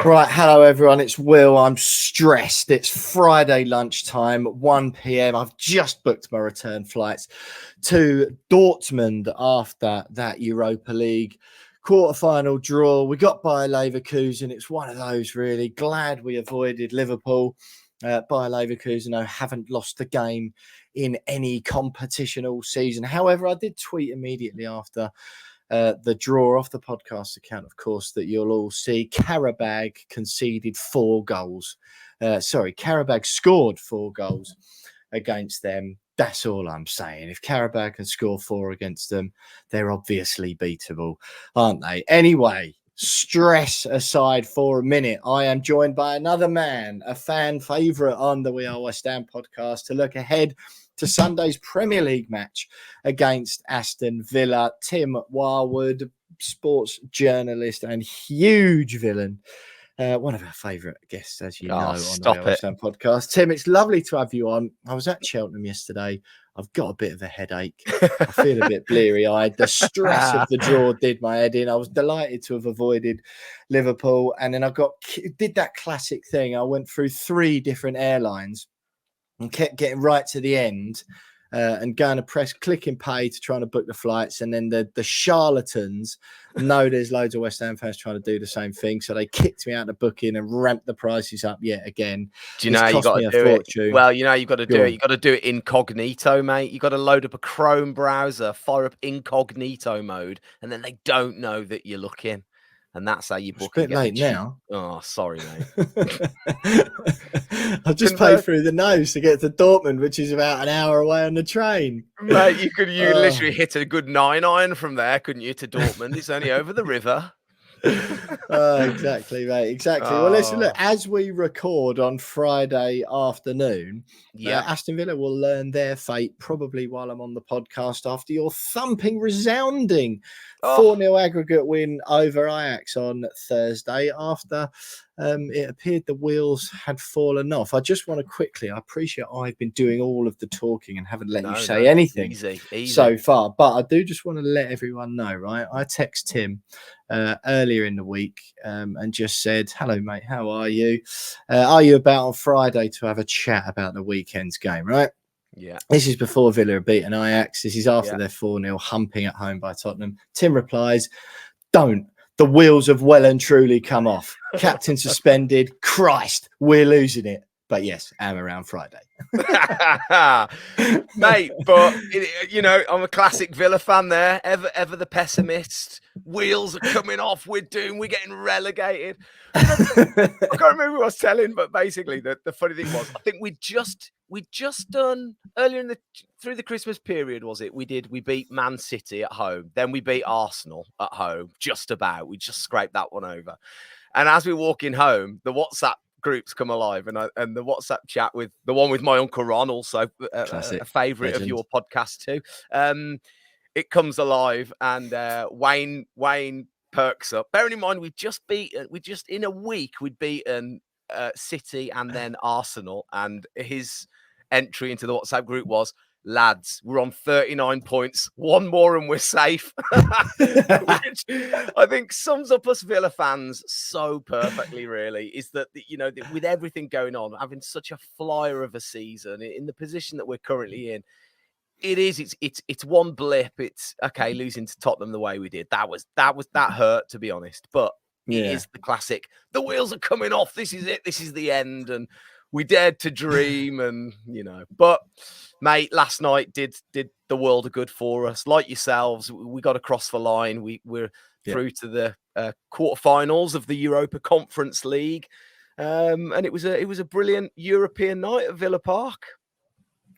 Right, hello everyone, it's Will. I'm stressed. It's Friday lunchtime, 1 p.m. I've just booked my return flights to Dortmund after that Europa League quarter-final draw. We got Bayer Leverkusen. It's one of those, really. Glad we avoided Liverpool. Bayer Leverkusen haven't lost the game in any competition all season. However, I did tweet immediately after the draw off the podcast account, of course, that you'll all see. Karabag conceded 4 goals. Karabag scored 4 goals against them. That's all I'm saying. If Karabag can score 4 against them, they're obviously beatable, aren't they? Anyway, stress aside for a minute, I am joined by another man, a fan favourite on the We Are West Ham podcast, to look ahead to Sunday's Premier League match against Aston Villa. Tim Warwood, sports journalist and huge villain. One of our favourite guests, as you know, on the West Ham podcast. Tim, it's lovely to have you on. I was at Cheltenham yesterday. I've got a bit of a headache. I feel a bit bleary-eyed. The stress of the draw did my head in. I was delighted to have avoided Liverpool. And then did that classic thing. I went through 3 different airlines and kept getting right to the end and going to press click and pay to try to book the flights. And then the charlatans know there's loads of West Ham fans trying to do the same thing. So they kicked me out of the booking and ramped the prices up yet again. Do you know you got to do it? Well, you know you've got to do it. You've got to do it incognito, mate. You've got to load up a Chrome browser, fire up incognito mode, and then they don't know that you're looking. And that's how you book. It's a bit late now. Oh, sorry, mate. I've just paid through the nose to get to Dortmund, which is about an hour away on the train. Mate, you literally hit a good 9-iron from there, couldn't you, to Dortmund? It's only over the river. Exactly, mate. Exactly. Well, listen, look, as we record on Friday afternoon, Aston Villa will learn their fate probably while I'm on the podcast after your thumping, resounding 4-0 aggregate win over Ajax on Thursday after it appeared the wheels had fallen off. I just want to quickly, I appreciate I've been doing all of the talking and haven't let you say anything easy. so far, but I do just want to let everyone know, right? I text Tim earlier in the week and just said, hello, mate, how are you? Are you about on Friday to have a chat about the weekend's game, right? Yeah. This is before Villa have beaten Ajax. This is after their 4-0 humping at home by Tottenham. Tim replies, don't. The wheels have well and truly come off. Captain suspended. Christ, we're losing it. But yes, I'm around Friday. Mate, but, I'm a classic Villa fan there. Ever the pessimist. Wheels are coming off. We're doomed. We're getting relegated. I can't remember who I was telling, but basically the funny thing was, I think we'd just done earlier through the Christmas period, was it? We beat Man City at home. Then we beat Arsenal at home, just about. We just scraped that one over. And as we're walking home, the WhatsApp groups come alive, and the WhatsApp chat with the one with my Uncle Ron, also a favourite of your podcast too. It comes alive, and Wayne perks up. Bearing in mind, we'd just in a week we'd beaten City and then Arsenal, and his entry into the WhatsApp group was, lads, we're on 39 points, 1 more and we're safe. Which I think sums up us Villa fans so perfectly, really, is that, with everything going on, having such a flyer of a season in the position that we're currently in, it's one blip. It's okay, losing to Tottenham the way we did. That hurt, to be honest, but it is the classic, the wheels are coming off. This is it. This is the end. And we dared to dream, and but mate, last night did the world a good for us. Like yourselves, we got across the line. We're through to the quarterfinals of the Europa Conference League, and it was a brilliant European night at Villa Park.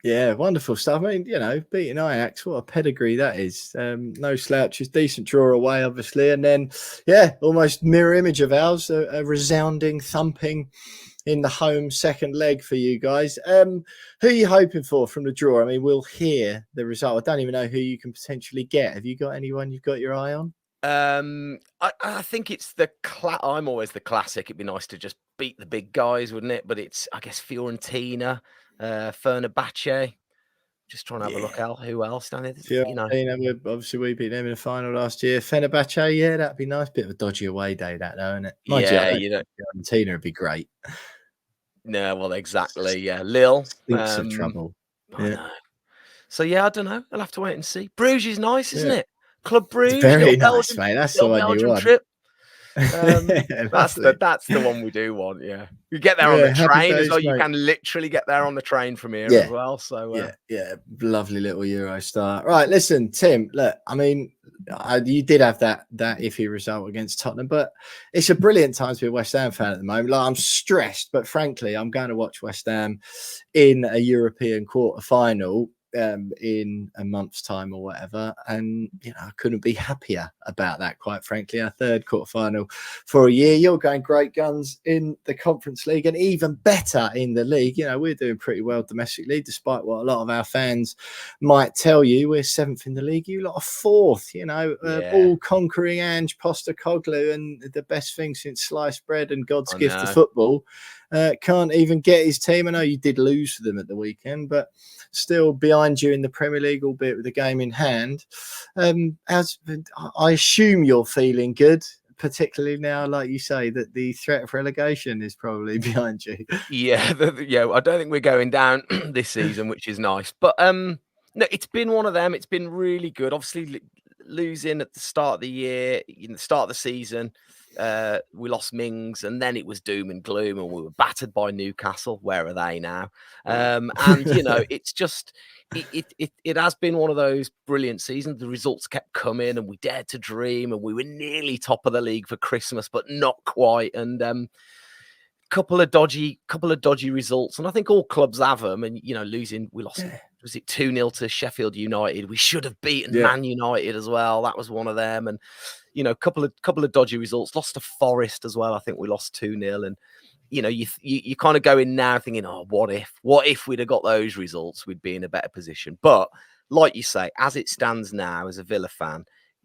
Yeah, wonderful stuff. I mean, beating Ajax, what a pedigree that is. No slouches, decent draw away, obviously, and then almost mirror image of ours, a resounding thumping in the home second leg for you guys. Who are you hoping for from the draw? I mean, we'll hear the result. I don't even know who you can potentially get. Have you got anyone you've got your eye on? I think it's I'm always the classic. It'd be nice to just beat the big guys, wouldn't it? But it's, I guess, Fiorentina, Fenerbahce. Just trying to have a look out who else down there. You know, obviously we beat them in the final last year. Fenerbahce, yeah, that'd be nice. Bit of a dodgy away day, that though, isn't it? Mind you, I don't think Argentina would be great. No, well, exactly. Yeah, Lille. Stinks of trouble. I know. So yeah, I don't know. I'll have to wait and see. Bruges is nice, isn't it? Club Bruges, very nice, mate. That's the one you want. Trip. That's the one we do want. Yeah, you get there on the train as well. You can literally get there on the train from here as well. So yeah, lovely little Euro start. Right, listen, Tim. Look, I mean, you did have that iffy result against Tottenham, but it's a brilliant time to be a West Ham fan at the moment. Like, I'm stressed, but frankly, I'm going to watch West Ham in a European quarter final in a month's time or whatever, and I couldn't be happier about that, quite frankly. Our third quarterfinal for a year. You're going great guns in the Conference League and even better in the league. We're doing pretty well domestically, despite what a lot of our fans might tell you. We're 7th in the league, you lot are 4th. All conquering Ange Postecoglou, and the best thing since sliced bread and God's gift to football. Can't even get his team. I know you did lose to them at the weekend, but still behind you in the Premier League, albeit with the game in hand. As I assume you're feeling good, particularly now, like you say, that the threat of relegation is probably behind you. Yeah, I don't think we're going down this season, which is nice. But no, it's been one of them. It's been really good. Obviously, losing at the start of the year, the start of the season. We lost Mings, and then it was doom and gloom, and we were battered by Newcastle. Where are they now? And it's just it has been one of those brilliant seasons. The results kept coming, and we dared to dream, and we were nearly top of the league for Christmas, but not quite. And couple of dodgy results, and I think all clubs have them. And losing, we lost. Was it 2-0 to Sheffield United? We should have beaten Man United as well. That was one of them. And a couple of dodgy results. Lost to Forest as well. I think we lost 2-0. And you kind of go in now thinking, oh, what if we'd have got those results? We'd be in a better position. But like you say, as it stands now, as a Villa fan,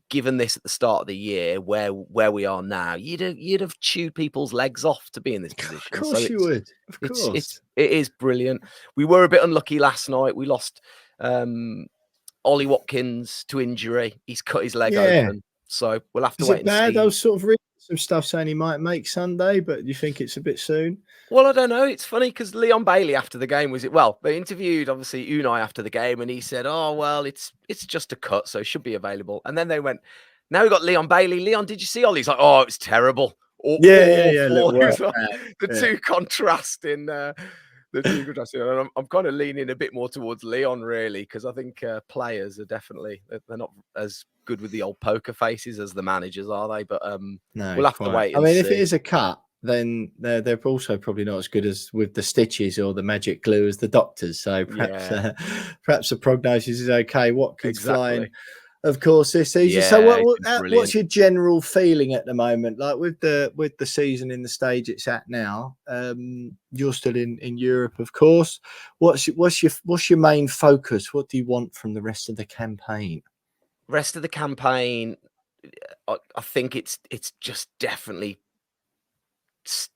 given this at the start of the year, where we are now, you'd have chewed people's legs off to be in this position. Of course you would. Of course. It is brilliant. We were a bit unlucky last night. We lost Ollie Watkins to injury. He's cut his leg open. So we'll have to wait and see. Is it bad? I was sort of reading some stuff saying he might make Sunday, but you think it's a bit soon? Well, I don't know. It's funny because Leon Bailey after the game they interviewed obviously Unai after the game, and he said, "Oh well, it's just a cut, so it should be available." And then they went, "Now we got Leon Bailey. Leon, did you see Ollie?" He's like, "Oh, it was terrible." The two contrasting. And I'm kind of leaning a bit more towards Leon, really, because I think players are definitely they're not as good with the old poker faces as the managers, are they? But no, we'll have to wait. I mean, if it is a cut, then they're also probably not as good as with the stitches or the magic glue as the doctors. So perhaps the prognosis is okay. Watkins flying, of course, this season. So what's your general feeling at the moment? Like with the season in the stage it's at now, you're still in Europe, of course. What's your main focus? What do you want from the rest of the campaign? Rest of the campaign, I think it's just definitely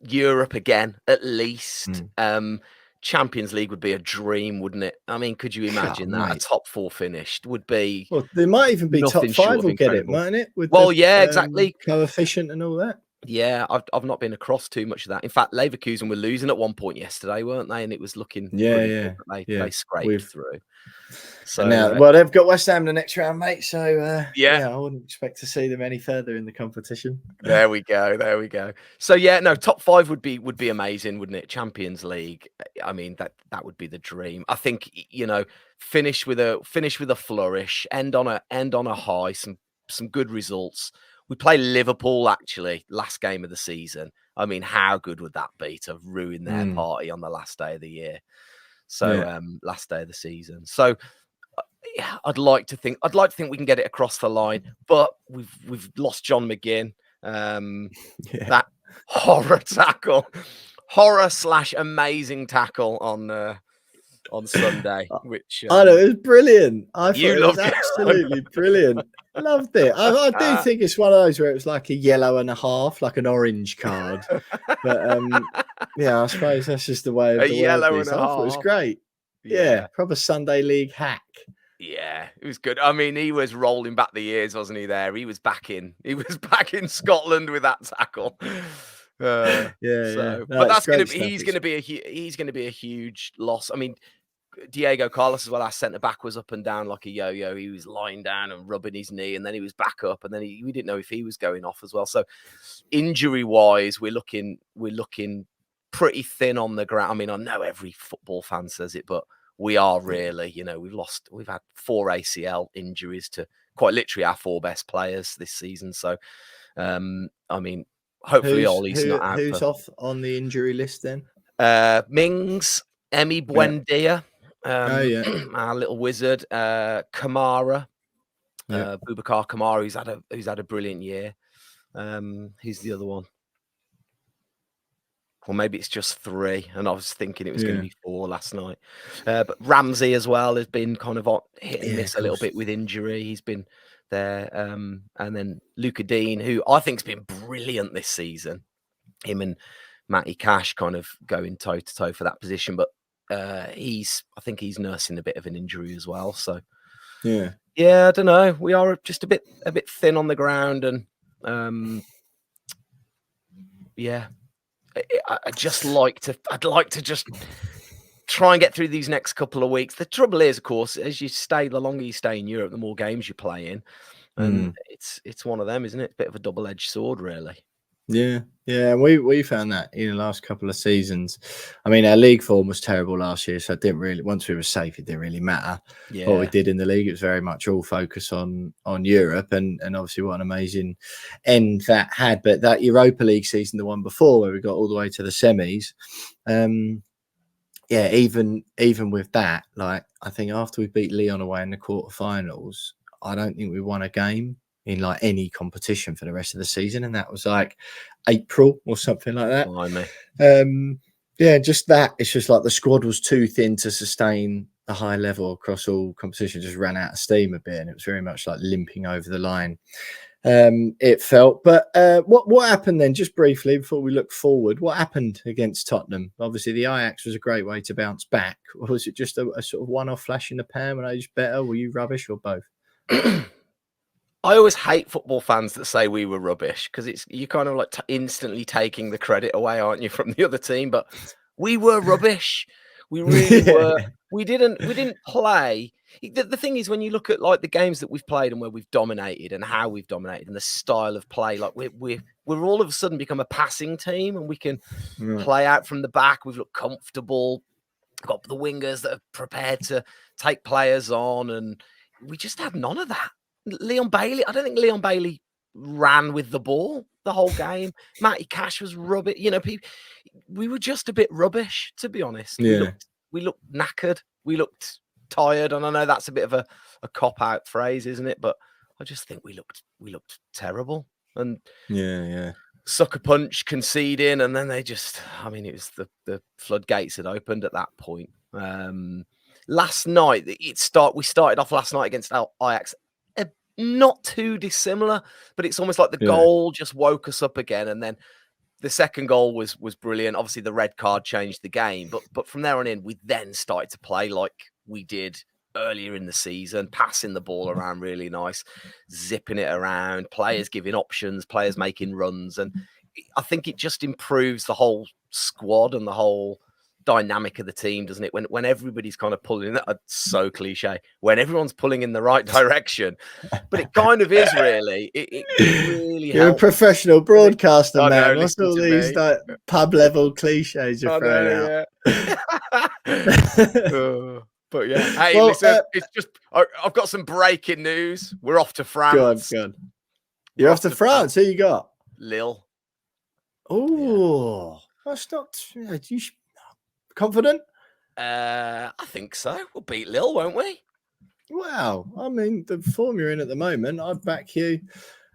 Europe again, at least. Champions League would be a dream, wouldn't it? I mean, could you imagine that? Mate. A top 4 finished would be. Well, there might even be top 5 will get it, mightn't it? With exactly. Coefficient and all that. Yeah, I've not been across too much of that. In fact, Leverkusen were losing at one point yesterday, weren't they? And it was looking they scraped through. So now, they've got West Ham the next round, mate. So I wouldn't expect to see them any further in the competition. There we go. So top 5 would be amazing, wouldn't it? Champions League. I mean, that would be the dream. I think finish with a flourish, end on a high, some good results. We play Liverpool actually last game of the season. I mean, how good would that be to ruin their party on the last day of the year? So last day of the season. So I'd like to think we can get it across the line, but we've lost John McGinn. That horror/amazing tackle on Sunday, which I know it was brilliant. I thought it was absolutely brilliant. Loved it. I do think it's one of those where it was like a yellow and a half, like an orange card. But I suppose that's just the way of the yellow world. And a half. It was great. Yeah, proper Sunday League hack. Yeah, it was good. I mean, he was rolling back the years, wasn't he? He was back in Scotland with that tackle. Yeah. So, No, but it's that's gonna great be stuff. he's gonna be a huge loss. I mean, Diego Carlos as well, our centre back, was up and down like a yo-yo. He was lying down and rubbing his knee, and then he was back up, and then we didn't know if he was going off as well. So, injury wise, we're looking pretty thin on the ground. I mean, I know every football fan says it, but we are really, we've had 4 ACL injuries to quite literally our 4 best players this season. So, I mean, hopefully Ollie's not out. Who's off on the injury list then? Mings, Emi Buendia, our little wizard, Kamara, Boubacar Kamara, who's had a brilliant year. Who's the other one? Or maybe it's just 3, and I was thinking it was going to be 4 last night. But Ramsey as well has been kind of hit and miss a little bit with injury. He's been there. And then Luca Dean, who I think's been brilliant this season. Him and Matty Cash kind of going toe to toe for that position, but I think he's nursing a bit of an injury as well. So yeah, I don't know. We are just a bit thin on the ground, and I'd like to just try and get through these next couple of weeks. The trouble is, of course, the longer you stay in Europe, the more games you play in, and it's one of them, isn't it? It's a bit of a double-edged sword, really. Yeah. We found that in the last couple of seasons. I mean, our league form was terrible last year, so it didn't really. Once we were safe, it didn't really matter what we did in the league. It was very much all focus on Europe, and obviously what an amazing end that had. But that Europa League season, the one before, where we got all the way to the semis, even with that, like, I think after we beat Lyon away in the quarterfinals, I don't think we won a game in like any competition for the rest of the season, and that was like April or something like that. Just that. It's just like the squad was too thin to sustain a high level across all competitions. Just ran out of steam a bit, and it was very much like limping over the line. It felt. But what happened then? Just briefly before we look forward, what happened against Tottenham? Obviously, the Ajax was a great way to bounce back. Or was it just a sort of one-off flash in the pan? Were they just better? Were you rubbish, or both? I always hate football fans that say we were rubbish, because you're kind of like instantly taking the credit away, aren't you, from the other team? But we were rubbish. We really were. We didn't play. The thing is, when you look at like the games that we've played and where we've dominated and how we've dominated and the style of play, like we're all of a sudden become a passing team, and we can play out from the back. We've looked comfortable. We've got the wingers that are prepared to take players on, and we just had none of that. Leon Bailey, I don't think Leon Bailey ran with the ball the whole game. Matty Cash was rubbish. We were just a bit rubbish, to be honest. Yeah. We looked knackered. We looked tired, and I know that's a bit of a cop-out phrase, isn't it? But I just think we looked terrible. And sucker punch, conceding, and then they just, I mean, it was the floodgates had opened at that point. Last night, we started off last night against Ajax. Not too dissimilar, but it's almost like the goal just woke us up again. And then the second goal was brilliant. Obviously, the red card changed the game, but from there on in, we then started to play like we did earlier in the season, passing the ball around really nice, zipping it around, players giving options, players making runs. And I think it just improves the whole squad and the whole dynamic of the team, doesn't it? When everybody's kind of pulling, that's so cliche, when everyone's pulling in the right direction, but it kind of is really. It really You're helps. a professional broadcaster, I man. know, What's all listen to these me. like pub level cliches you're throwing out? But yeah, hey, listen, it's just I've got some breaking news. We're off to France. Go on. You're off to France. Who you got? Lille. Oh, that's not. You confident? I think so. We'll beat Lille, won't we? Wow. I mean, the form you're in at the moment, I'd back you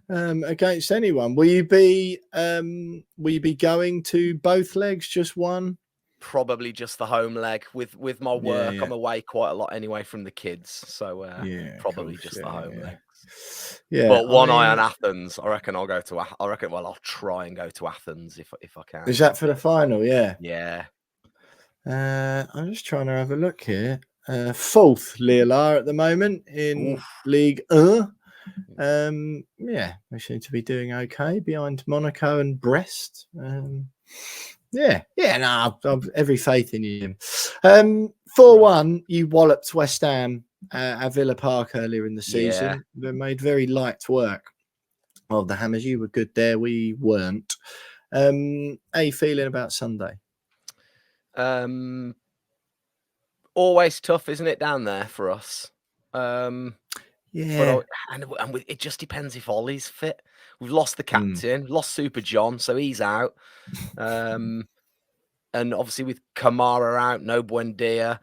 against anyone. Will you be going to both legs, just one? Probably just the home leg. With my work, I'm away quite a lot anyway from the kids, so probably just the home legs. Yeah, but one eye on Athens. I reckon I'll go to. Well, I'll try and go to Athens if I can. Is that for the final? Yeah. Yeah. I'm just trying to have a look here. Fourth Lille are at the moment in League 1. Yeah, they seem to be doing okay behind Monaco and Brest. No, I've every faith in you. 4-1, you walloped West Ham at Villa Park earlier in the season. They made very light work of the Hammers. You were good there, we weren't. How are you feeling about Sunday? Always tough, isn't it, down there for us? Yeah. But it just depends if Ollie's fit. We've lost the captain, lost Super John, so he's out. And obviously with Kamara out, no Buendia,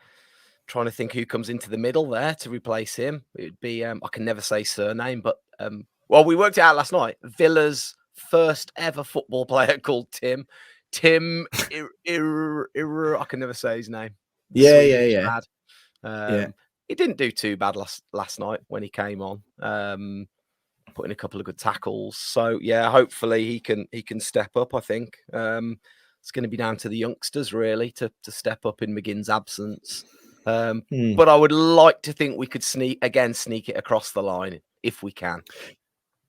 trying to think who comes into the middle there to replace him. It'd be, I can never say surname, but, well, we worked it out last night. Villa's first ever football player called Tim. Tim, I can never say his name. Yeah. He didn't do too bad last night when he came on. Put in a couple of good tackles. So yeah, hopefully he can step up. I think it's going to be down to the youngsters really to step up in McGinn's absence. But I would like to think we could sneak it across the line if we can.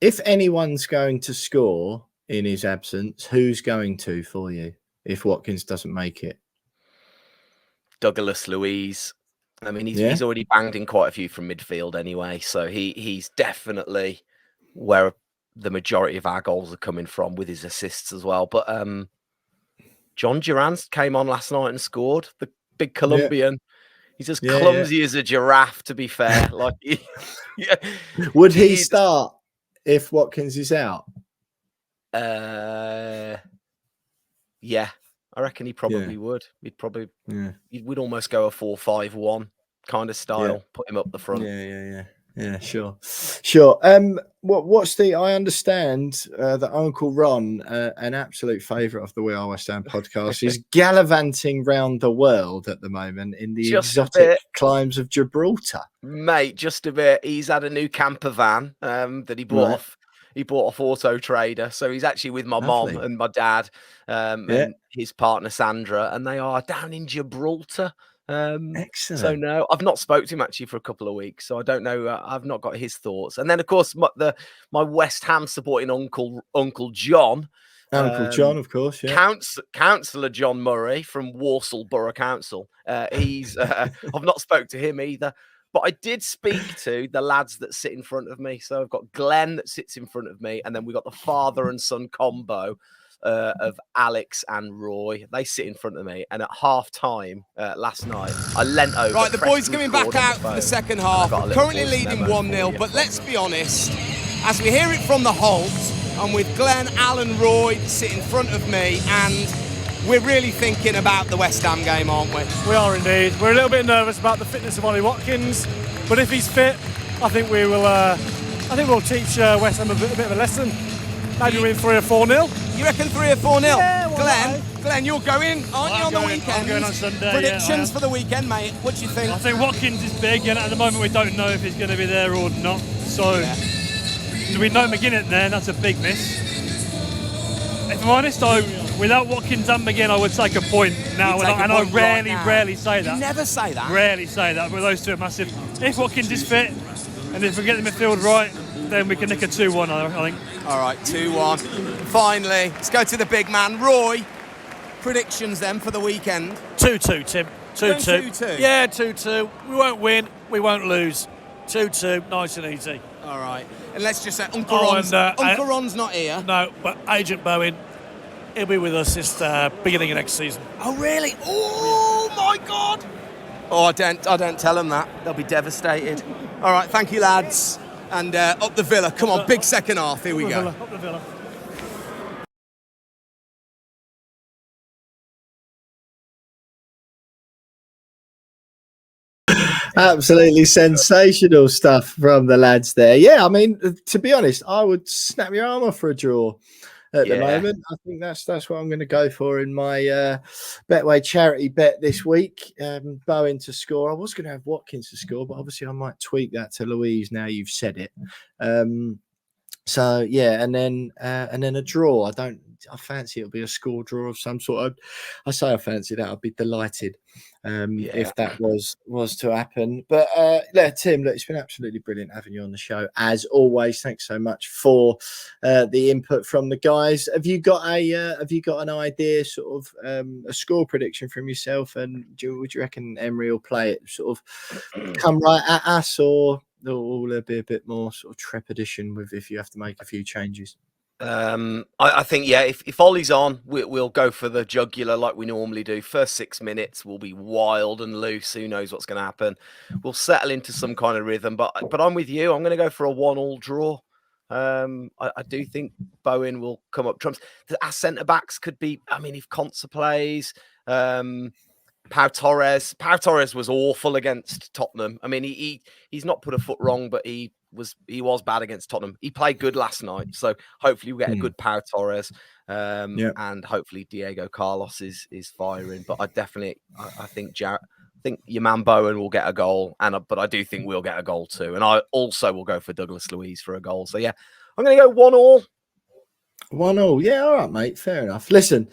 If anyone's going to score in his absence, who's going to for you if Watkins doesn't make it? Douglas Luiz. I mean, he's already banged in quite a few from midfield anyway, so he's definitely where the majority of our goals are coming from with his assists as well. But John Duran came on last night and scored. The big Colombian. He's as clumsy as a giraffe, to be fair. Like, would he start if Watkins is out? Yeah. I reckon he probably would. We'd almost go a 4-5-1 kind of style. Put him up the front. Yeah, sure. I understand that Uncle Ron, an absolute favourite of the We Are West Ham podcast, is gallivanting round the world at the moment in the exotic climes of Gibraltar. Mate, just a bit. He's had a new camper van that he bought off. He bought off Auto Trader, so he's actually with my mom and my dad and his partner Sandra, and they are down in Gibraltar. Excellent. So no, I've not spoke to him actually for a couple of weeks, so I don't know. I've not got his thoughts. And then of course my West Ham supporting Uncle John, John, of course, Councillor John Murray from Walsall Borough Council. He's I've not spoke to him either. But I did speak to the lads that sit in front of me. So I've got Glenn that sits in front of me, and then we've got the father and son combo of Alex and Roy. They sit in front of me. And at half time last night, I leant over. Right, the boys coming back out for the second half. We're currently leading 1-0, but let's be honest, as we hear it from the Holte, and with Glenn, Alan, Roy sit in front of me, and we're really thinking about the West Ham game, aren't we? We are indeed. We're a little bit nervous about the fitness of Ollie Watkins, but if he's fit, I think we will. I think we'll teach West Ham a bit of a lesson. Maybe win 3 or 4-0. You reckon 3 or 4-0? Yeah, Glenn, you're going, aren't you, on the weekend? I'm going on Sunday. Predictions for the weekend, mate. What do you think? I think Watkins is big, and at the moment we don't know if he's going to be there or not. So, do we know McGinn there? That's a big miss. If I'm honest, though, without Watkins and McGinn, I would take a point now, and I rarely say that. You never say that. Rarely say that, but those two are massive. If Watkins is fit, and if we get the midfield right, then we can nick a 2-1, I think. All right, 2-1. Finally, let's go to the big man. Roy, predictions then for the weekend? 2-2, Tim. 2-2. 2-2? Yeah, 2-2. We won't win, we won't lose. 2-2, nice and easy. All right. And let's just say Uncle Ron's not here. No, but Agent Bowen, he'll be with us this beginning of next season. Oh, really? Oh, my God. Oh, I don't tell them that. They'll be devastated. All right, thank you, lads. And up the Villa. Come on, big second half. Here we go. Up the Villa. Absolutely sensational stuff from the lads there. Yeah, I mean, to be honest, I would snap your arm off for a draw at the moment. I think that's what I'm going to go for in my Betway charity bet this week. Bowen to score. I was going to have Watkins to score, but obviously I might tweak that to Louise now you've said it. So yeah, and then a draw. I don't I fancy it'll be a score draw of some sort. I say I fancy that. I'd be delighted if that was to happen. But Tim, look, it's been absolutely brilliant having you on the show as always. Thanks so much for the input from the guys. Have you got an idea, sort of a score prediction from yourself? And would you reckon Emery will play it sort of come right at us, or will there be a bit more sort of trepidation with if you have to make a few changes? I think, if Ollie's on, we'll go for the jugular like we normally do. First 6 minutes will be wild and loose. Who knows what's going to happen? We'll settle into some kind of rhythm. But I'm with you. I'm going to go for a 1-1 draw. I do think Bowen will come up trumps. Our centre backs could be. I mean, if Konsa plays, Pau Torres was awful against Tottenham. I mean, he's not put a foot wrong, but he was bad against Tottenham. He played good last night, so hopefully we get a good Pau Torres, and hopefully Diego Carlos is firing. But I think your man Bowen will get a goal, but I do think we'll get a goal too. And I also will go for Douglas Luiz for a goal. So I'm going to go 1-1. 1-1, yeah, all right, mate, fair enough. Listen,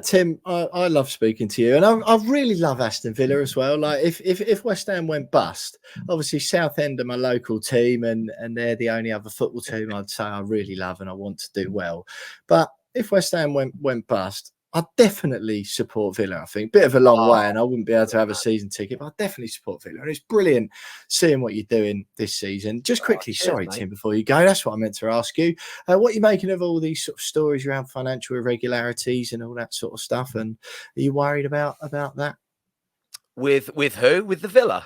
Tim, I love speaking to you, and I really love Aston Villa as well. Like, if West Ham went bust, obviously Southend are my local team, and they're the only other football team I'd say I really love and I want to do well. But if West Ham went bust, I'd definitely support Villa. I think bit of a long way, and I wouldn't be able to have a season ticket, but I'd definitely support Villa. And it's brilliant seeing what you're doing this season. Just quickly, sorry, mate. Tim, before you go, that's what I meant to ask you. What are you making of all these sort of stories around financial irregularities and all that sort of stuff? And are you worried about that? With who? With the Villa?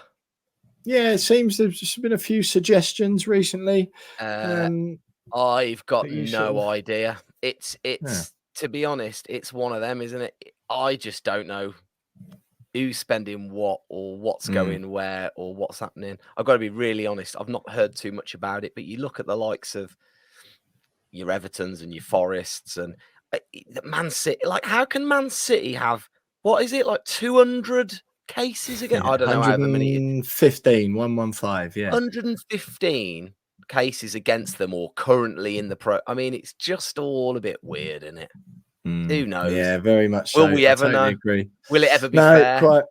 Yeah, it seems there's just been a few suggestions recently. I've got no idea. It's. To be honest, it's one of them, isn't it? I just don't know who's spending what or what's going where or what's happening. I've got to be really honest. I've not heard too much about it, but you look at the likes of your Evertons and your Forests and Man City. Like, how can Man City have, what is it, like 200 cases again? I don't know how many. 115, yeah. 115 cases against them or currently in the pro. I mean, it's just all a bit weird, isn't it? Who knows? Yeah, very much so. Will we ever know? Agree. Will it ever be fair? Quite.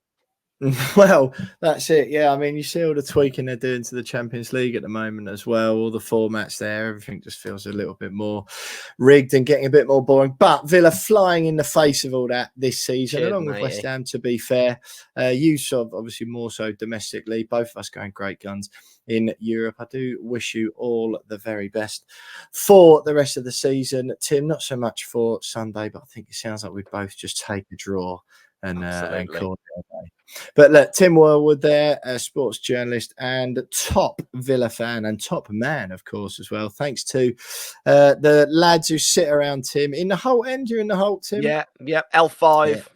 Well, that's it. Yeah, I mean, you see all the tweaking they're doing to the Champions League at the moment as well. All the formats there, everything just feels a little bit more rigged and getting a bit more boring. But Villa flying in the face of all that this season, along with West Ham, to be fair. You sort of obviously more so domestically, both of us going great guns in Europe. I do wish you all the very best for the rest of the season. Tim, not so much for Sunday, but I think it sounds like we both just take a draw and call it a day. But look, Tim Warwood there, a sports journalist and top Villa fan and top man, of course, as well. Thanks to the lads who sit around Tim in the Holte End. You're in the Holte, Tim? Yeah, L5.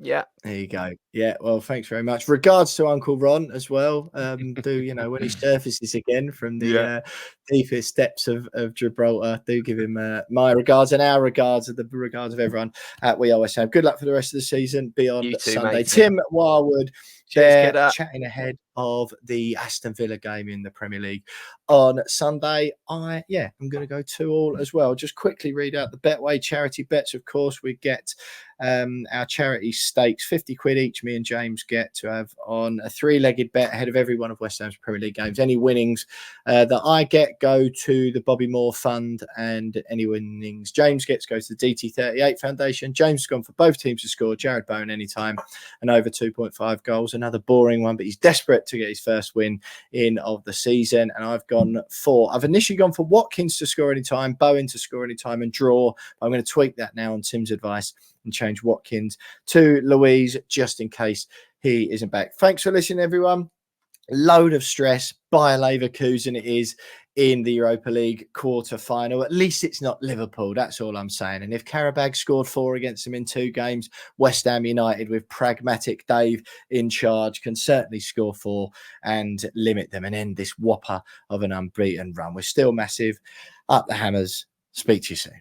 Yeah. There you go. Yeah, well, thanks very much. Regards to Uncle Ron as well. Do, when he surfaces again from the deepest depths of Gibraltar, do give him my regards and our regards, the regards of everyone at We Are West Ham. Good luck for the rest of the season beyond Sunday. Mate. Tim Warwood there chatting ahead of the Aston Villa game in the Premier League on Sunday. I'm going to go 2-2 as well. Just quickly read out the Betway charity bets. Of course, we get our charity stakes, 50 quid each. Me and James get to have on a 3-legged bet ahead of every one of West Ham's Premier League games. Any winnings that I get go to the Bobby Moore Fund, and any winnings James gets goes to the DT38 Foundation. James has gone for both teams to score. Jared Bowen anytime and over 2.5 goals. Another boring one, but he's desperate to get his first win in of the season. And I've initially gone for Watkins to score anytime, Bowen to score anytime, and draw. I'm going to tweak that now on Tim's advice and change Watkins to Luiz just in case he isn't back. Thanks for listening, everyone. Load of stress. Bayer Leverkusen it is in the Europa League quarter-final. At least it's not Liverpool. That's all I'm saying. And if Karabag scored 4 against them in 2 games, West Ham United with pragmatic Dave in charge can certainly score 4 and limit them and end this whopper of an unbeaten run. We're still massive. Up the hammers. Speak to you soon.